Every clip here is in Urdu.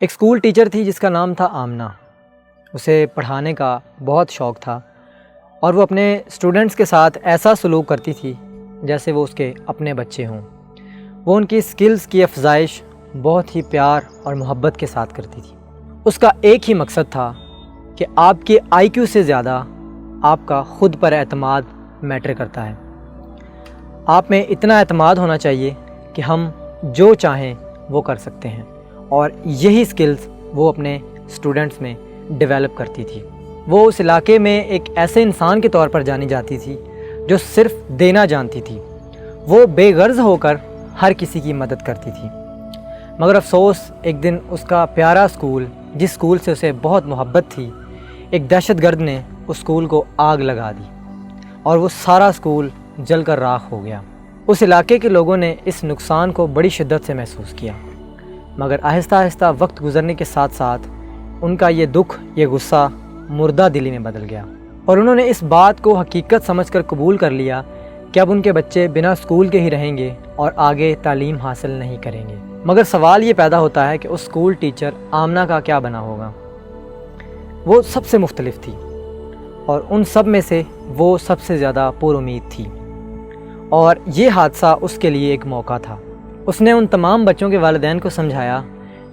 ایک اسکول ٹیچر تھی جس کا نام تھا آمنہ۔ اسے پڑھانے کا بہت شوق تھا اور وہ اپنے اسٹوڈنٹس کے ساتھ ایسا سلوک کرتی تھی جیسے وہ اس کے اپنے بچے ہوں۔ وہ ان کی سکلز کی افزائش بہت ہی پیار اور محبت کے ساتھ کرتی تھی۔ اس کا ایک ہی مقصد تھا کہ آپ کے آئی کیو سے زیادہ آپ کا خود پر اعتماد میٹر کرتا ہے۔ آپ میں اتنا اعتماد ہونا چاہیے کہ ہم جو چاہیں وہ کر سکتے ہیں، اور یہی سکلز وہ اپنے اسٹوڈنٹس میں ڈیولپ کرتی تھی۔ وہ اس علاقے میں ایک ایسے انسان کے طور پر جانی جاتی تھی جو صرف دینا جانتی تھی۔ وہ بے غرض ہو کر ہر کسی کی مدد کرتی تھی۔ مگر افسوس، ایک دن اس کا پیارا اسکول، جس اسکول سے اسے بہت محبت تھی، ایک دہشت گرد نے اس اسکول کو آگ لگا دی اور وہ سارا اسکول جل کر راکھ ہو گیا۔ اس علاقے کے لوگوں نے اس نقصان کو بڑی شدت سے محسوس کیا، مگر آہستہ آہستہ وقت گزرنے کے ساتھ ساتھ ان کا یہ دکھ، یہ غصہ مردہ دلی میں بدل گیا، اور انہوں نے اس بات کو حقیقت سمجھ کر قبول کر لیا کہ اب ان کے بچے بنا اسکول کے ہی رہیں گے اور آگے تعلیم حاصل نہیں کریں گے۔ مگر سوال یہ پیدا ہوتا ہے کہ اس اسکول ٹیچر آمنہ کا کیا بنا ہوگا؟ وہ سب سے مختلف تھی، اور ان سب میں سے وہ سب سے زیادہ پر امید تھی، اور یہ حادثہ اس کے لیے ایک موقع تھا۔ اس نے ان تمام بچوں کے والدین کو سمجھایا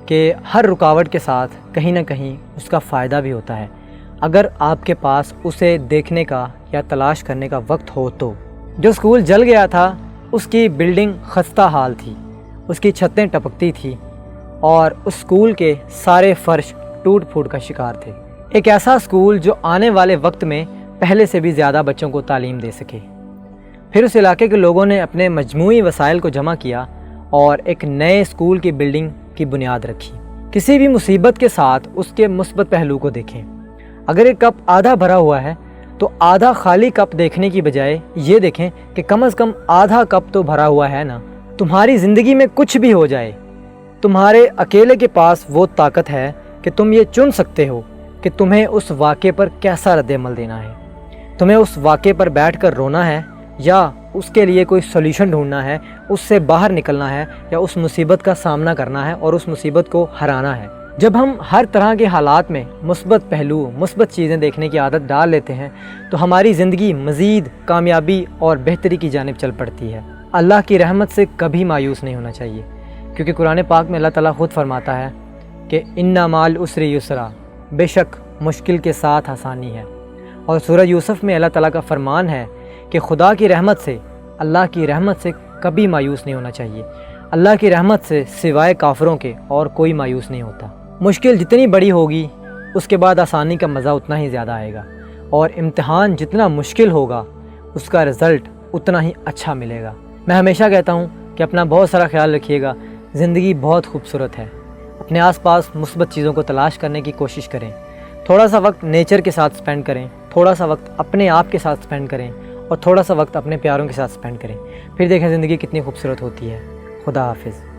کہ ہر رکاوٹ کے ساتھ کہیں نہ کہیں اس کا فائدہ بھی ہوتا ہے، اگر آپ کے پاس اسے دیکھنے کا یا تلاش کرنے کا وقت ہو تو۔ جو اسکول جل گیا تھا اس کی بلڈنگ خستہ حال تھی، اس کی چھتیں ٹپکتی تھیں، اور اس اسکول کے سارے فرش ٹوٹ پھوٹ کا شکار تھے۔ ایک ایسا اسکول جو آنے والے وقت میں پہلے سے بھی زیادہ بچوں کو تعلیم دے سکے۔ پھر اس علاقے کے لوگوں نے اپنے مجموعی وسائل کو جمع کیا اور ایک نئے اسکول کی بلڈنگ کی بنیاد رکھی۔ کسی بھی مصیبت کے ساتھ اس کے مثبت پہلو کو دیکھیں۔ اگر ایک کپ آدھا بھرا ہوا ہے تو آدھا خالی کپ دیکھنے کی بجائے یہ دیکھیں کہ کم از کم آدھا کپ تو بھرا ہوا ہے نا۔ تمہاری زندگی میں کچھ بھی ہو جائے، تمہارے اکیلے کے پاس وہ طاقت ہے کہ تم یہ چن سکتے ہو کہ تمہیں اس واقعے پر کیسا رد عمل دینا ہے۔ تمہیں اس واقعے پر بیٹھ کر رونا ہے، یا اس کے لیے کوئی سولیوشن ڈھونڈنا ہے، اس سے باہر نکلنا ہے، یا اس مصیبت کا سامنا کرنا ہے اور اس مصیبت کو ہرانا ہے۔ جب ہم ہر طرح کے حالات میں مثبت پہلو، مثبت چیزیں دیکھنے کی عادت ڈال لیتے ہیں تو ہماری زندگی مزید کامیابی اور بہتری کی جانب چل پڑتی ہے۔ اللہ کی رحمت سے کبھی مایوس نہیں ہونا چاہیے، کیونکہ قرآن پاک میں اللہ تعالیٰ خود فرماتا ہے کہ اِنَّ مَعَ الْعُسْرِ یُسْرًا، بے شک مشکل کے ساتھ آسانی ہے۔ اور سورہ یوسف میں اللہ تعالیٰ کا فرمان ہے کہ خدا کی رحمت سے، اللہ کی رحمت سے کبھی مایوس نہیں ہونا چاہیے۔ اللہ کی رحمت سے سوائے کافروں کے اور کوئی مایوس نہیں ہوتا۔ مشکل جتنی بڑی ہوگی اس کے بعد آسانی کا مزہ اتنا ہی زیادہ آئے گا، اور امتحان جتنا مشکل ہوگا اس کا رزلٹ اتنا ہی اچھا ملے گا۔ میں ہمیشہ کہتا ہوں کہ اپنا بہت سارا خیال رکھیے گا۔ زندگی بہت خوبصورت ہے، اپنے آس پاس مثبت چیزوں کو تلاش کرنے کی کوشش کریں، تھوڑا سا وقت نیچر کے ساتھ سپینڈ کریں، تھوڑا سا وقت اپنے آپ کے ساتھ سپینڈ کریں، اور تھوڑا سا وقت اپنے پیاروں کے ساتھ سپینڈ کریں، پھر دیکھیں زندگی کتنی خوبصورت ہوتی ہے۔ خدا حافظ۔